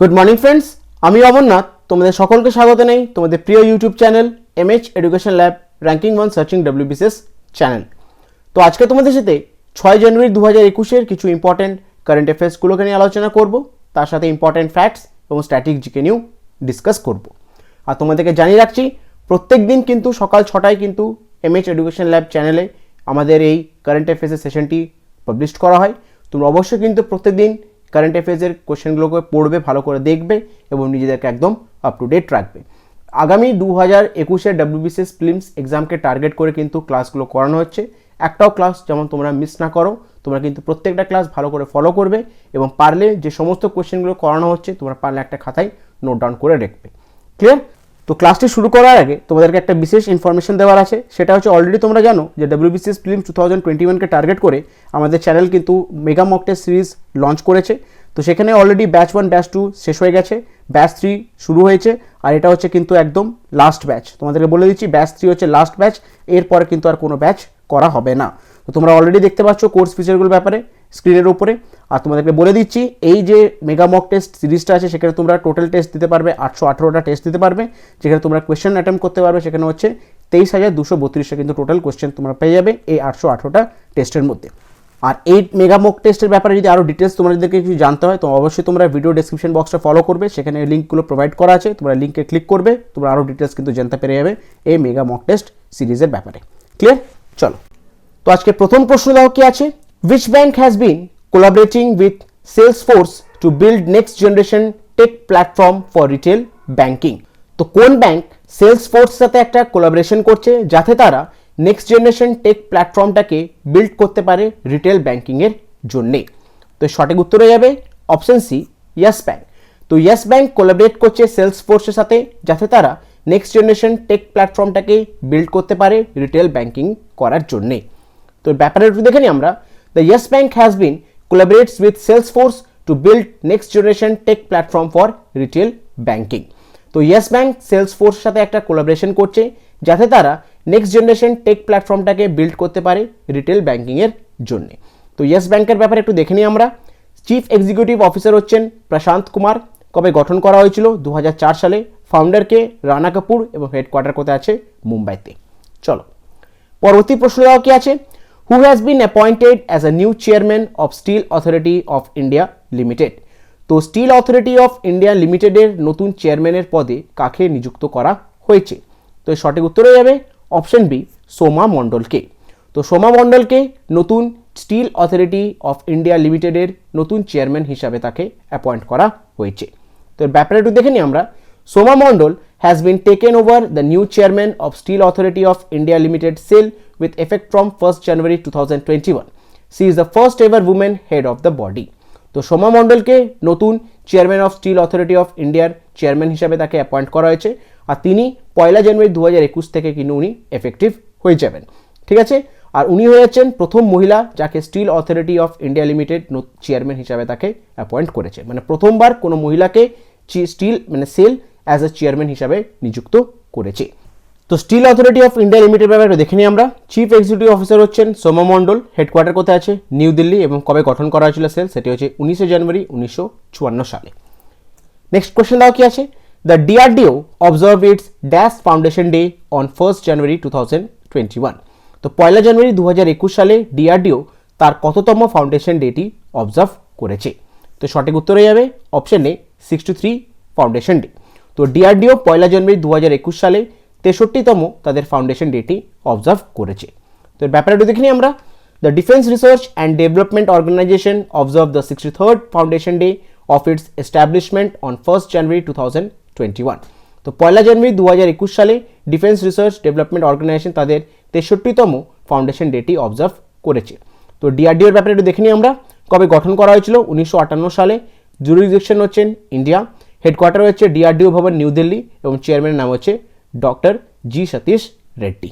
Good morning friends, আমি অমরনাথ তোমাদের সকলকে স্বাগত নেই তোমাদের প্রিয় YouTube channel MH education lab ranking 1 searching WBCS channel. তো আজকে তোমাদের সাথে 6 জানুয়ারি 2021-এর কিছু ইম্পর্টেন্ট কারেন্ট অ্যাফেয়ার্সগুলোকে নিয়ে আলোচনা করব, তার সাথে ইম্পর্টেন্ট ফ্যাক্টস এবং স্ট্যাটিক জিকে নিয়েও ডিসকাস করব। আর তোমাদেরকে জানিয়ে রাখছি, প্রত্যেক দিন কিন্তু সকাল 6টায় কিন্তু এমএইচ এডুকেশন ল্যাব চ্যানেলে আমাদের এই কারেন্ট অ্যাফেয়ার্সের সেশনটি পাবলিশ করা হয়। তোমরা অবশ্যই কিন্তু প্রত্যেকদিন কারেন্ট অ্যাফেয়ার্সের কোশ্চেনগুলোকে পড়বে, ভালো করে দেখবে এবং নিজেদেরকে একদম আপ টু ডেট রাখবে। আগামী 2021-এর ডব্লিউবিসিএস প্রিলিমস এক্সামকে টার্গেট করে কিন্তু ক্লাসগুলো করানো হচ্ছে। একটাও ক্লাস যেমন তোমরা মিস না করো, তোমরা কিন্তু প্রত্যেকটা ক্লাস ভালো করে ফলো করবে এবং পারলে যে সমস্ত কোশ্চেনগুলো করানো হচ্ছে তোমরা পারলে একটা খাতায় নোট ডাউন করে রাখবে। ক্লিয়ার? তো ক্লাসটি শুরু করার আগে তোমাদেরকে একটা বিশেষ ইনফরমেশন দেওয়ার আছে, সেটা হচ্ছে অলরেডি তোমরা জানো যে ডব্লিউবিসিএস প্রিলিমস 2021-কে টার্গেট করে আমাদের চ্যানেল কিন্তু mega mock test series launch করেছে। তো সেখানে অলরেডি ব্যাচ 1 ব্যাচ 2 শেষ হয়ে গেছে, ব্যাচ 3 শুরু হয়েছে, আর এটা হচ্ছে কিন্তু একদম লাস্ট ব্যাচ। তোমাদেরকে বলে দিচ্ছি ব্যাচ 3 হচ্ছে লাস্ট ব্যাচ, এরপরে কিন্তু আর কোনো ব্যাচ করা হবে না। তো তোমরা অলরেডি দেখতে পাচ্ছ কোর্স ফিচারগুলোর ব্যাপারে স্ক্রিনের উপরে। আর তোমাদেরকে বলে দিচ্ছি এই যে মেগা মক টেস্ট সিরিজটা আছে সেখানে তোমরা টোটাল টেস্ট দিতে পারবে 818টা টেস্ট দিতে পারবে, যেখানে তোমরা কোয়েশ্চেন অ্যাটেম্প করতে পারবে সেখানে হচ্ছে 23,232টা কিন্তু টোটাল কোয়েশ্চেন তোমরা পেয়ে যাবে এই 818টা টেস্টের মধ্যে। আর এই মেগা মক টেস্টের ব্যাপারে যদি আরও ডিটেলস তোমাদেরকে কিছু জানতে হয় তো অবশ্যই তোমরা ভিডিও ডেসক্রিপশন বক্সটা ফলো করবে, সেখানে লিঙ্কগুলো প্রোভাইড করা আছে, তোমরা লিঙ্কে ক্লিক করবে, তোমরা আরও ডিটেলস কিন্তু জানতে পেরে যাবে এই মেগা মক টেস্ট সিরিজের ব্যাপারে। ক্লিয়ার? চলো, তো আজকে প্রথম প্রশ্ন দাও কি আছে, which bank has been collaborating with Salesforce to build next generation tech platform for retail banking? তো কোন ব্যাংক সেলসফোর্স সাথে একটা কোলাবোরেশন করছে যাতে তারা নেক্সট জেনারেশন টেক প্ল্যাটফর্মটাকে বিল্ড করতে পারে রিটেল ব্যাংকিংয়ের জন্যে? তো সঠিক উত্তর হয়ে যাবে অপশন সি, ইয়েস ব্যাংক। তো ইয়েস ব্যাংক কোলাবরেট করছে সেলসফোর্সের সাথে যাতে তারা নেক্সট জেনারেশন টেক প্ল্যাটফর্মটাকে বিল্ড করতে পারে রিটেল ব্যাংকিং করার জন্যে। তো ব্যাপারে একটু দেখে নিই আমরা। The yes bank has been collaborates with Salesforce to build next generation tech platform for retail banking. তো ইয়েস ব্যাংক সেলসফোর্সের সাথে একটা কোলাবোরেশন করছে যাতে তারা নেক্সট জেনারেশন টেক প্ল্যাটফর্মটাকে বিল্ড করতে পারে রিটেল ব্যাংকিংয়ের জন্য। তো ইয়েস ব্যাংকের ব্যাপারে একটু দেখে নিই আমরা। চিফ এক্সিকিউটিভ অফিসার হচ্ছেন প্রশান্ত কুমার। কবে গঠন করা হয়েছিল? 2004 সালে। ফাউন্ডারকে রানা কাপুর এবং হেডকোয়ার্টার কোথায় আছে? মুম্বাইতে। চলো, পরবর্তী প্রশ্ন দেওয়া কি আছে, who has been appointed as a new chairman of Steel Authority of India Limited? তো স্টিল অথরিটি অফ ইন্ডিয়া লিমিটেডের নতুন চেয়ারম্যানের পদে কাকে নিযুক্ত করা হয়েছে? তো সঠিক উত্তর হয়ে যাবে অপশন বি, সোমা মণ্ডলকে। তো সোমা মণ্ডলকে নতুন স্টিল অথরিটি অফ ইন্ডিয়া লিমিটেডের নতুন চেয়ারম্যান হিসাবে তাকে অ্যাপয়েন্ট করা হয়েছে। তো ব্যাপারে একটু দেখে নিই আমরা। সোমা মণ্ডল has been taken over the new chairman of Steel Authority of India Limited SAIL with effect from 1st January 2021. She is the first ever woman head of the body. তো সোমা মণ্ডলকে নতুন chairman of Steel Authority of ইন্ডিয়ার chairman হিসাবে তাকে appoint করা হয়েছে, আর তিনি 1 January 2021 থেকে কিন্তু উনি এফেক্টিভ হয়ে যাবেন। ঠিক আছে? আর উনি হয়ে যাচ্ছেন প্রথম মহিলা যাকে Steel Authority of India Limited chairman হিসাবে তাকে অ্যাপয়েন্ট করেছে, মানে প্রথমবার কোনো মহিলাকে স্টিল মানে সেল অ্যাজ এ চেয়ারম্যান হিসাবে নিযুক্ত করেছে। তো Steel Authority of India Limited ব্যাপারে দেখে নিই আমরা। চিফ এক্সিকিউটিভ অফিসার হচ্ছেন সোমা মণ্ডল, হেডকোয়ার্টার কোথায় আছে? নিউ দিল্লি, এবং কবে গঠন করা হয়েছিল সেল? সেটি হচ্ছে 19 জানুয়ারি 1954 সালে। নেক্সট কোয়েশ্চেন দাও কি আছে, the DRDO observe it's dash foundation day on 1st January 2021। তো 1 জানুয়ারি 2021 সালে ডিআরডিও তার কততম ফাউন্ডেশন ডেটি অবজার্ভ করেছে? তো সঠিক উত্তর হয়ে যাবে অপশন এ, 63 ফাউন্ডেশন ডে। তো ডিআরডিও 1 জানুয়ারি 2021 সালে 63তম তাদের ফাউন্ডেশন ডেটি অবজার্ভ করেছে। তো এর ব্যাপারে একটু দেখে নিই আমরা। The Defence Research and Development Organisation observe the 63rd foundation day of its establishment on 1st January 2021। তো 1 জানুয়ারি 2021 সালে ডিফেন্স রিসার্চ ডেভেলপমেন্ট অর্গানাইজেশন তাদের 63তম ফাউন্ডেশন ডেটি অবজার্ভ করেছে। তো ডিআরডিওর ব্যাপারে একটু দেখে নিই আমরা। কবে গঠন করা হয়েছিল? 1958 সালে। জুরিসডিকশন হচ্ছেন ইন্ডিয়া, হেডকোয়ার্টার হচ্ছে ডিআরডিও ভবন নিউ দিল্লি, এবং চেয়ারম্যানের নাম হচ্ছে ডক্টর জি সতীশ রেড্ডি।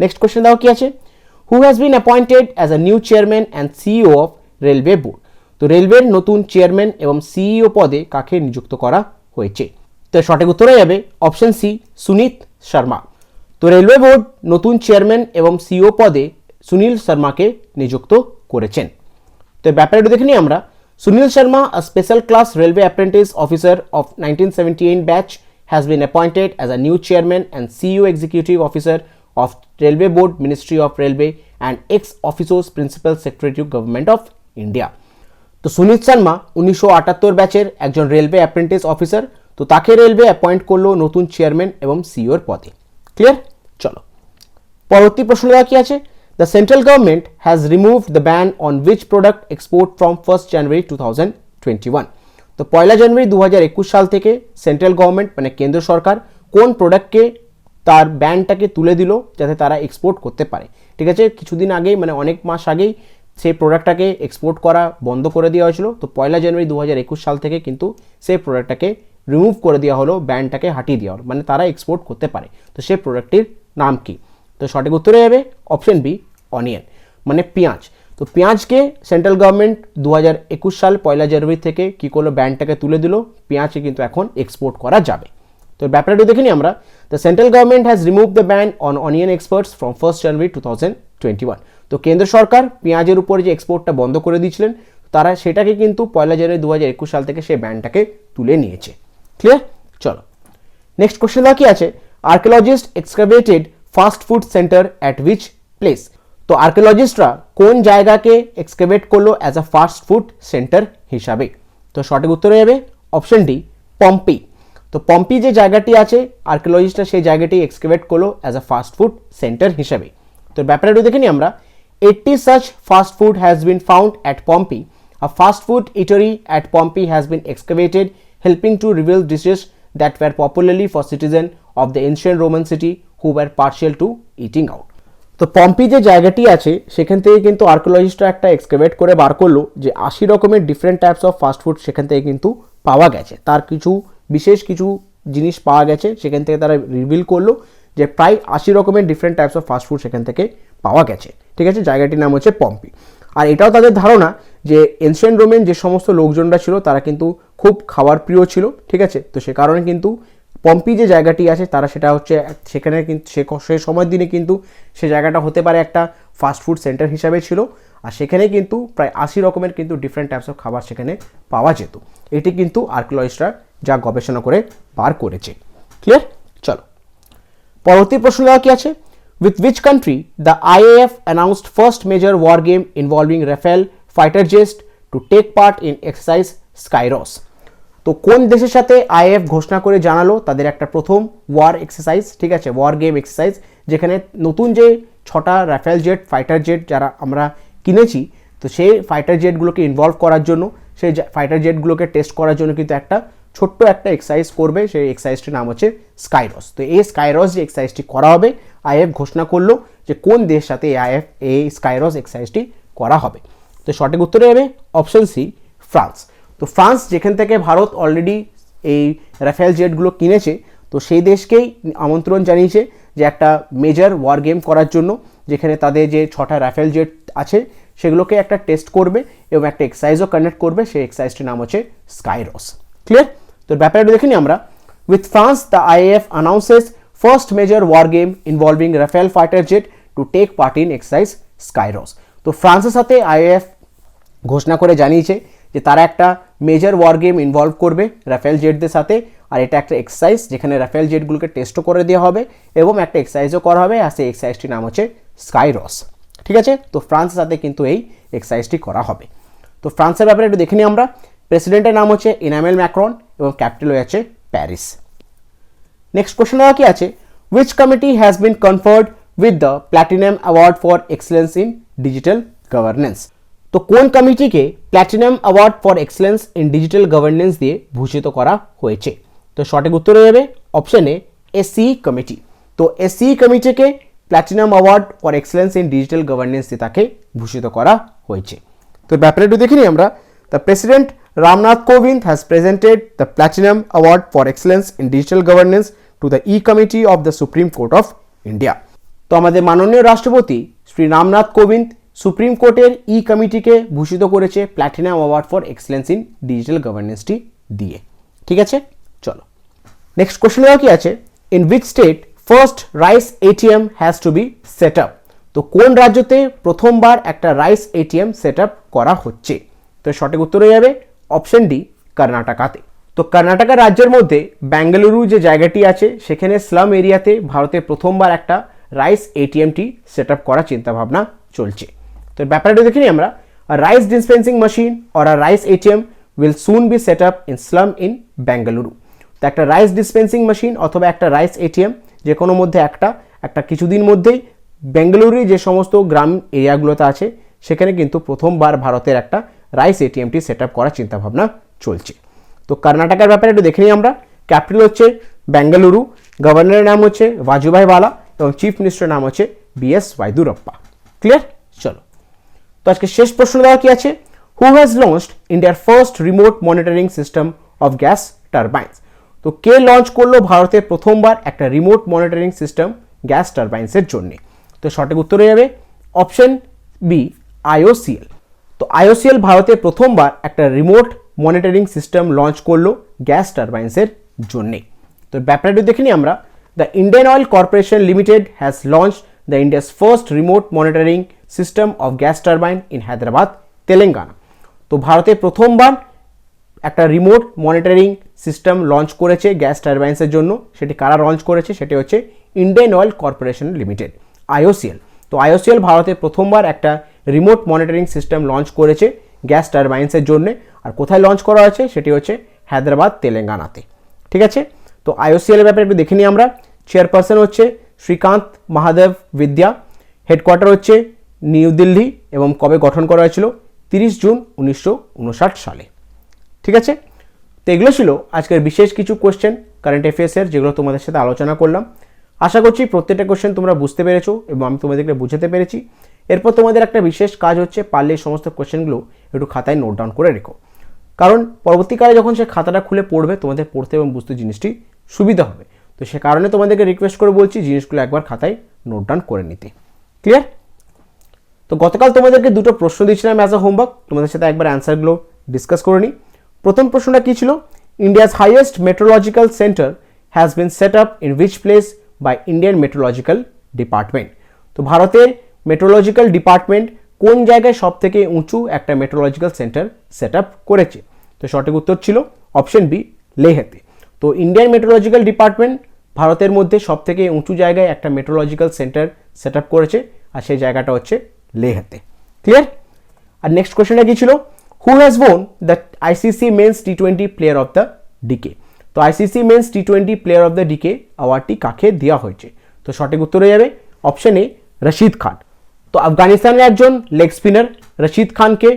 নেক্সট কোয়েশ্চেন দাও কি আছে, who has been appointed as a new chairman and CEO of railway board? তো রেলওয়ের নতুন চেয়ারম্যান এবং সিইও পদে কাকে নিযুক্ত করা হয়েছে? তো সঠিক উত্তর হয়ে যাবে অপশন সি, সুনীত শর্মা। তো রেলওয়ে বোর্ড নতুন চেয়ারম্যান এবং সিইও পদে সুনীল শর্মাকে নিযুক্ত করেছেন। তো ব্যাপারে একটু দেখে নিই আমরা। Sunil Sharma, a special class railway apprentice officer of 1978 batch, has been appointed as a new chairman and CEO executive officer of Railway Board, Ministry of Railway, and ex officio principal secretary to Government of India. তো সুনীল শর্মা 1978 ব্যাচের একজন railway apprentice officer, তো তাকে railway appoint করলো নতুন chairman এবং সিইওর পদে। Clear? চলো পরবর্তী প্রশ্ন দেওয়া কি আছে, the central government has removed the ban on which product export from 1 January 2021। তো 1 জানুয়ারি 2021 সাল থেকে সেন্ট্রাল গভর্নমেন্ট মানে কেন্দ্র সরকার কোন প্রোডাক্টকে তার ব্যানটাকে তুলে দিল যাতে তারা এক্সপোর্ট করতে পারে। ঠিক আছে, কিছুদিন আগেই মানে অনেক মাস আগেই সেই প্রোডাক্টটাকে এক্সপোর্ট করা বন্ধ করে দেওয়া হয়েছিল। তো 1 জানুয়ারি 2021 সাল থেকে কিন্তু সেই প্রোডাক্টটাকে রিমুভ করে দেওয়া হলো, ব্যানটাকে হাটিয়ে দেওয়া হলো, মানে তারা এক্সপোর্ট করতে পারে। তো সেই প্রোডাক্টটির নাম কি? তো সঠিক উত্তরে যাবে অপশন বি, অনিয়ন, মানে পেঁয়াজ। তো পেঁয়াজকে সেন্ট্রাল গভর্নমেন্ট 2021 সাল 1 জানুয়ারি থেকে কী করলো, ব্যানটাকে তুলে দিল, পেঁয়াজকে কিন্তু এখন এক্সপোর্ট করা যাবে। তো ব্যাপারটা দেখে নিই আমরা। The central government has remove the ban on onion exports from 1 January 2021। তো কেন্দ্র সরকার পেঁয়াজের উপরে যে এক্সপোর্টটা বন্ধ করে দিয়েছিলেন, তারা সেটাকে কিন্তু 1 জানুয়ারি 2021 সাল থেকে সেই ব্যানটাকে তুলে নিয়েছে। ক্লিয়ার? চলো নেক্সট কোশ্চেন দেওয়া কি আছে, archaeologist excavated fast food centre at which place. তো আর্কিওলজিস্টরা কোন জায়গাকে এক্সকাভেট করলো as a fast food centre হিসাবে? তো সঠিক উত্তরে যাবে অপশন ডি, পম্পি। তো পম্পি যে জায়গাটি আছে, আর্কিওলজিস্টরা সেই জায়গাটি এক্সকাভেট করলো as a fast food centre হিসাবে। তো ব্যাপারটা একটু দেখে নিই আমরা। 80 such fast food has been found at Pompeii. A fast food eatery at Pompeii has been excavated, helping to reveal dishes that were popularly for citizens of the ancient Roman city who were partial to eating out. তো পম্পি যে জায়গাটি আছে সেখান থেকে কিন্তু আর্কিওলজিস্টরা একটা এক্সকাভেট করে বার করলো যে 80 রকমের ডিফারেন্ট টাইপস অফ ফাস্টফুড সেখান থেকে কিন্তু পাওয়া গেছে। তার কিছু বিশেষ কিছু জিনিস পাওয়া গেছে, সেখান থেকে তারা রিভিল করলো যে প্রায় 80 রকমের ডিফারেন্ট টাইপস অফ ফাস্টফুড সেখান থেকে পাওয়া গেছে। ঠিক আছে, জায়গাটির নাম হচ্ছে পম্পি। আর এটাও তাদের ধারণা যে এনশিয়েন্ট রোমেন যে সমস্ত লোকজনরা ছিল তারা কিন্তু খুব খাবার প্রিয় ছিল। ঠিক আছে, তো সে কারণে কিন্তু পম্পি যে জায়গাটি আছে তারা সেটা হচ্ছে সেখানে কিন্তু সে সময়ের দিনে কিন্তু সে জায়গাটা হতে পারে একটা ফাস্টফুড সেন্টার হিসাবে ছিল। আর সেখানে কিন্তু প্রায় 80 রকমের কিন্তু ডিফারেন্ট টাইপস অফ খাবার সেখানে পাওয়া যেত। এটি কিন্তু আর্কিওলজিস্টরা যা গবেষণা করে বার করেছে। ক্লিয়ার? চলো পরবর্তী প্রশ্ন দেওয়া কি আছে, with which country the IAF announced first major war game involving Rafale fighter jets to take part in exercise Skyros। তো কোন দেশের সাথে আইএএফ ঘোষণা করে জানালো তাদের একটা প্রথম ওয়ার এক্সারসাইজ, ঠিক আছে, ওয়ার গেম এক্সারসাইজ, যেখানে নতুন যে 6টা রাফেল জেট ফাইটার জেট যারা আমরা কিনেছি, তো সেই ফাইটার জেটগুলোকে ইনভলভ করার জন্য, সেই ফাইটার জেটগুলোকে টেস্ট করার জন্য কিন্তু একটা ছোট্ট একটা এক্সারসাইজ করবে। সেই এক্সারসাইজটির নাম হচ্ছে স্কাইরস। তো এই স্কাইরস যে এক্সারসাইজটি করা হবে, আইএফ ঘোষণা করলো যে কোন দেশের সাথে এই স্কাইরস এক্সারসাইজটি করা হবে। তো সঠিক উত্তরে যাবে অপশন সি, ফ্রান্স। তো ফ্রান্স যেখান থেকে ভারত অলরেডি এই রাফেল জেটগুলো কিনেছে, তো সেই দেশকেই আমন্ত্রণ জানিয়েছে যে একটা মেজর ওয়ার গেম করার জন্য, যেখানে তাদের যে 6টা রাফেল জেট আছে সেগুলোকে একটা টেস্ট করবে এবং একটা এক্সারসাইজও কন্ডাক্ট করবে। সেই এক্সারসাইজটির নাম হচ্ছে স্কাইরস। ক্লিয়ার? তো ব্যাপারটা দেখে নিই আমরা। With France the IAF announces first major war game involving Rafale fighter jet to take part in exercise Skyros. তো ফ্রান্সের সাথে আইএএফ ঘোষণা করে জানিয়েছে যে তারা একটা মেজর ওয়ার গেম ইনভলভ করবে রাফেল জেটদের সাথে। আর এটা একটা এক্সারসাইজ যেখানে রাফেল জেটগুলোকে টেস্টও করে দেওয়া হবে এবং একটা এক্সারসাইজও করা হবে। আর সেই এক্সারসাইজটির নাম হচ্ছে স্কাইরস। ঠিক আছে, তো ফ্রান্সের সাথে কিন্তু এই এক্সারসাইজটি করা হবে। তো ফ্রান্সের ব্যাপারে একটু দেখে নিই আমরা। প্রেসিডেন্টের নাম হচ্ছে ইনামেল ম্যাক্রন এবং ক্যাপিটাল হচ্ছে প্যারিস। নেক্সট কোশ্চেন দেওয়া কি আছে, which committee has been conferred with the platinum award for excellence in digital governance. তো কোন কমিটিকে platinum award for excellence in digital governance দিয়ে ভূষিত করা হয়েছে? তো সঠিক উত্তর হয়ে যাবে অপশন এ, এসসিই কমিটি। তো এসসিই কমিটিকে platinum award for excellence in digital governance দিয়ে তাকে ভূষিত করা হয়েছে। তো ব্যাপারে একটু দেখে নিই আমরা। The president Ramnath Kovind has presented the Platinum Award for Excellence in Digital Governance to the E-Committee of the Supreme Court of India. তো আমাদের মাননীয় রাষ্ট্রপতি শ্রী রামনাথ কোবিন্দ সুপ্রিম কোর্টের ই কমিটিকে ভূষিত করেছে platinum award for excellence in digital গভর্নেন্সটি দিয়ে। ঠিক আছে, চলো নেক্সট কোশ্চেন দেওয়া কি আছে, in which state first rice ATM has to be set up. তো কোন রাজ্যতে প্রথমবার একটা রাইস এটিএম সেট আপ করা হচ্ছে? তো সঠিক উত্তর হয়ে যাবে অপশন ডি কর্ণাটকাতে। তো কর্ণাটকা রাজ্যের মধ্যে বেঙ্গালুরু যে জায়গাটি আছে সেখানে স্লাম এরিয়াতে ভারতে প্রথমবার একটা রাইস এটিএমটি সেট আপ করার চিন্তাভাবনা চলছে। তো ব্যাপারটা দেখে নিই আমরা। Rice dispensing machine or a rice ATM will soon be set up in slum in Bengaluru. তো একটা রাইস ডিসপেন্সিং মেশিন অথবা একটা রাইস এটিএম যে কোনো মধ্যে একটা কিছুদিন মধ্যেই বেঙ্গালুরুর যে সমস্ত গ্রাম এরিয়াগুলোতে আছে সেখানে কিন্তু প্রথমবার ভারতের একটা রাইস এটিএমটি সেট আপ করার চিন্তাভাবনা চলছে। তো কর্ণাটকের ব্যাপারে একটু দেখে নিই আমরা। ক্যাপিটাল হচ্ছে বেঙ্গালুরু, গভর্নরের নাম হচ্ছে ভাজুভাই বালা এবং চিফ মিনিস্টারের নাম হচ্ছে বিএস ওয়াইদুরাপ্পা। ক্লিয়ার? চলো তো আজকে শেষ প্রশ্ন দেওয়া কি আছে, হু হ্যাজ লঞ্চড ইন্ডিয়ার first remote monitoring system of gas turbines. তো কে লঞ্চ করলো ভারতের প্রথমবার একটা রিমোট মনিটরিং সিস্টেম গ্যাস টারবাইন্সের জন্য? তো সঠিক উত্তর হয়ে যাবে অপশন বি আইওসিএল। তো আইওসিএল ভারতে প্রথমবার একটা রিমোট মনিটরিং সিস্টেম লঞ্চ করলো গ্যাস টারবাইন্সের জন্যে। তো ব্যাপারটা দেখে নিই আমরা। The Indian oil corporation limited has launch the India's first remote monitoring system of gas turbine in Hyderabad, Telangana. তো ভারতে প্রথমবার একটা রিমোট মনিটরিং সিস্টেম লঞ্চ করেছে গ্যাস টারবাইন্সের জন্য। সেটি কারা লঞ্চ করেছে? সেটি হচ্ছে Indian oil corporation limited, IOCL. তো আইওসিএল ভারতে প্রথমবার একটা রিমোট মনিটরিং সিস্টেম লঞ্চ করেছে গ্যাস টারবাইন্সের জন্য। আর কোথায় লঞ্চ করা হয়েছে? সেটি হচ্ছে হায়দ্রাবাদ, তেলেঙ্গানাতে। ঠিক আছে, তো আইওসিএল এর ব্যাপারে একটু দেখে নিই আমরা। চেয়ারপারসন হচ্ছে শ্রীকান্ত মহাদেব বিদ্যা, হেডকোয়ার্টার হচ্ছে নিউ দিল্লি এবং কবে গঠন করা হয়েছিল? 30 জুন 1959 সালে। ঠিক আছে, তো এগুলো ছিল আজকের বিশেষ কিছু কোশ্চেন কারেন্ট অ্যাফেয়ার্সের যেগুলো তোমাদের সাথে আলোচনা করলাম। আশা করছি প্রত্যেকটা কোশ্চেন তোমরা বুঝতে পেরেছো এবং আমি তোমাদেরকে বুঝাতে পেরেছি। এরপর তোমাদের একটা বিশেষ কাজ হচ্ছে, পারলে এই সমস্ত কোশ্চেনগুলো একটু খাতায় নোট ডাউন করে রেখো, কারণ পরবর্তীকালে যখন সে খাতাটা খুলে পড়বে তোমাদের পড়তে এবং বুঝতে জিনিসটি সুবিধা হবে। তো সে কারণে তোমাদেরকে রিকোয়েস্ট করে বলছি জিনিসগুলো একবার খাতায় নোট ডাউন করে নিতে। ক্লিয়ার? তো গতকাল তোমাদেরকে দুটো প্রশ্ন দিয়েছিলাম অ্যাজ আ হোমওয়ার্ক, তোমাদের সাথে একবার অ্যান্সারগুলো ডিসকাস করে নিই। প্রথম প্রশ্নটা কী ছিল? India's highest metrological centre has been set up in which place by Indian metrological department. তো ভারতের মেট্রোলজিক্যাল ডিপার্টমেন্ট কোন জায়গায় সব থেকে উঁচু একটা মেট্রোলজিক্যাল সেন্টার সেট আপ করেছে? তো সঠিক উত্তর ছিল অপশন বি লেহেতে। তো ইন্ডিয়ান মেট্রোলজিক্যাল ডিপার্টমেন্ট ভারতের মধ্যে সব থেকে উঁচু জায়গায় একটা মেট্রোলজিক্যাল সেন্টার সেট আপ করেছে, আর সেই জায়গাটা হচ্ছে লেহেতে। ক্লিয়ার? আর নেক্সট কোয়েশ্চেনটা কি ছিল? Who has won the ICC men's টি20 প্লেয়ার অফ দ্য ডিকে। তো আইসিসি মেন্স টি20 প্লেয়ার অফ দ্য ডিকে অ্যাওয়ার্ডটি কাকে দেওয়া হয়েছে? তো সঠিক উত্তর হয়ে যাবে অপশন এ রশিদ খান। তো আফগানিস্তানের একজন লেগ স্পিনার রশিদ খানকে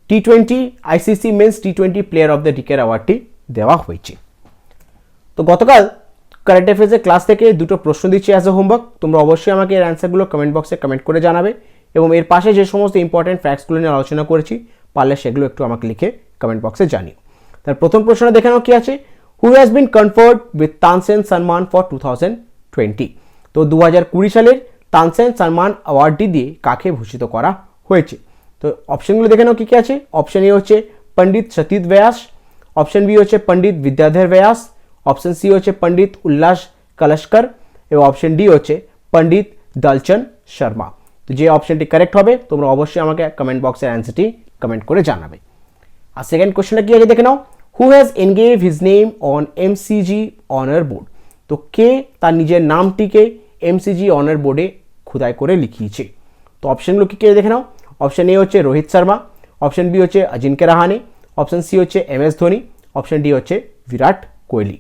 টি20 আইসিসি মেন্স টি20 প্লেয়ার অফ দ্য ডিকের অ্যাওয়ার্ডটি দেওয়া হয়েছে। তো গতকাল কারেন্ট অ্যাফেয়ার্সের ক্লাস থেকে দুটো প্রশ্ন দিচ্ছি অ্যাজ এ হোমওয়ার্ক, তোমরা অবশ্যই আমাকে এর অ্যান্সারগুলো কমেন্ট বক্সে কমেন্ট করে জানাবে এবং এর পাশে যে সমস্ত ইম্পর্টেন্ট ফ্যাক্টসগুলো নিয়ে আলোচনা করেছি পারলে সেগুলো একটু আমাকে লিখে কমেন্ট বক্সে জানিও। তার প্রথম প্রশ্নটা দেখে নাও কি আছে। Who has been conferred with Tansen সম্মান ফর 2020। তো 2020 সালের তানসেন সম্মান অ্যাওয়ার্ডটি দিয়ে কাকে ভূষিত করা হয়েছে? তো অপশনগুলো দেখে নাও কী কী আছে। অপশন এ হচ্ছে পণ্ডিত সতীত ব্যাস, অপশন বি হচ্ছে পণ্ডিত বিদ্যাধর ব্যাস, অপশন সি হচ্ছে পণ্ডিত উল্লাস কলস্কর এবং অপশন ডি হচ্ছে পণ্ডিত দলচন শর্মা। তো যে অপশনটি কারেক্ট হবে তোমরা অবশ্যই আমাকে কমেন্ট বক্সের অ্যান্সারটি কমেন্ট করে জানাবে। আর সেকেন্ড কোশ্চেনটা কি আছে দেখে নাও। Who has engraved his name on MCG honour board. তো কে তার নিজের নামটিকে এমসিজি অনার বোর্ডে খোদাই করে লিখিয়েছে? তো অপশনগুলো কী কে দেখে নাও। অপশন এ হচ্ছে রোহিত শর্মা, অপশন বি হচ্ছে অজিঙ্ক্য রাহানে, অপশন সি হচ্ছে MS ধোনি, অপশন ডি হচ্ছে বিরাট কোহলি।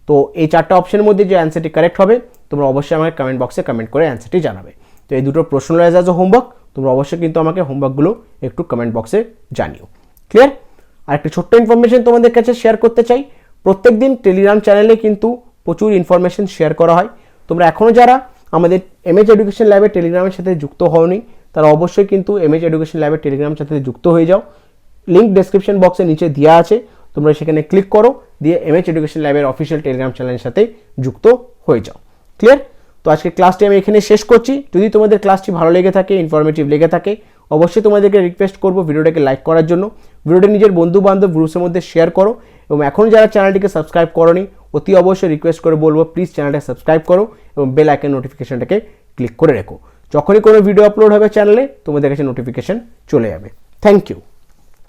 তো এই চারটা অপশনের মধ্যে যে অ্যান্সারটি কারেক্ট হবে তোমরা অবশ্যই আমাকে কমেন্ট বক্সে কমেন্ট করে অ্যান্সারটি জানাবে। তো এই দুটো প্রশ্ন রয়েছে অ্যাজ এ হোমওয়ার্ক, তোমরা অবশ্যই কিন্তু আমাকে হোমওয়ার্কগুলো একটু কমেন্ট বক্সে জানিও। ক্লিয়ার? আর একটা ছোট্ট ইনফরমেশন তোমাদের কাছে শেয়ার করতে চাই। প্রত্যেক দিন টেলিগ্রাম চ্যানেলে কিন্তু প্রচুর ইনফরমেশন শেয়ার করা হয়। তোমরা এখনও যারা আমাদের MH এডুকেশন ল্যাবের টেলিগ্রামের সাথে যুক্ত হওনি তারা অবশ্যই কিন্তু MH এডুকেশন ল্যাবের টেলিগ্রামের সাথে যুক্ত হয়ে যাও। লিঙ্ক ডেসক্রিপশন বক্সে নিচে দেওয়া আছে, তোমরা সেখানে ক্লিক করো, দিয়ে MH এডুকেশন ল্যাবের অফিসিয়াল টেলিগ্রাম চ্যানেলের সাথে যুক্ত হয়ে যাও। ক্লিয়ার? তো আজকে ক্লাসটি আমি এখানে শেষ করছি। যদি তোমাদের ক্লাসটি ভালো লেগে থাকে, ইনফরমেটিভ লেগে থাকে, অবশ্যই তোমাদেরকে রিকোয়েস্ট করবো ভিডিওটাকে লাইক করার জন্য, ভিডিওটা নিজের বন্ধু বান্ধব গ্রুপসের মধ্যে শেয়ার করো এবং এখন যারা চ্যানেলটিকে সাবস্ক্রাইব করোনি অতি অবশ্যই রিকোয়েস্ট করে বলবো প্লিজ চ্যানেলটা সাবস্ক্রাইব করো এবং বেল আইকন নোটিফিকেশনটাকে ক্লিক করে রেখো। যখনই কোনো ভিডিও আপলোড হবে চ্যানেলে তোমাদের কাছে নোটিফিকেশন চলে যাবে। Thank you.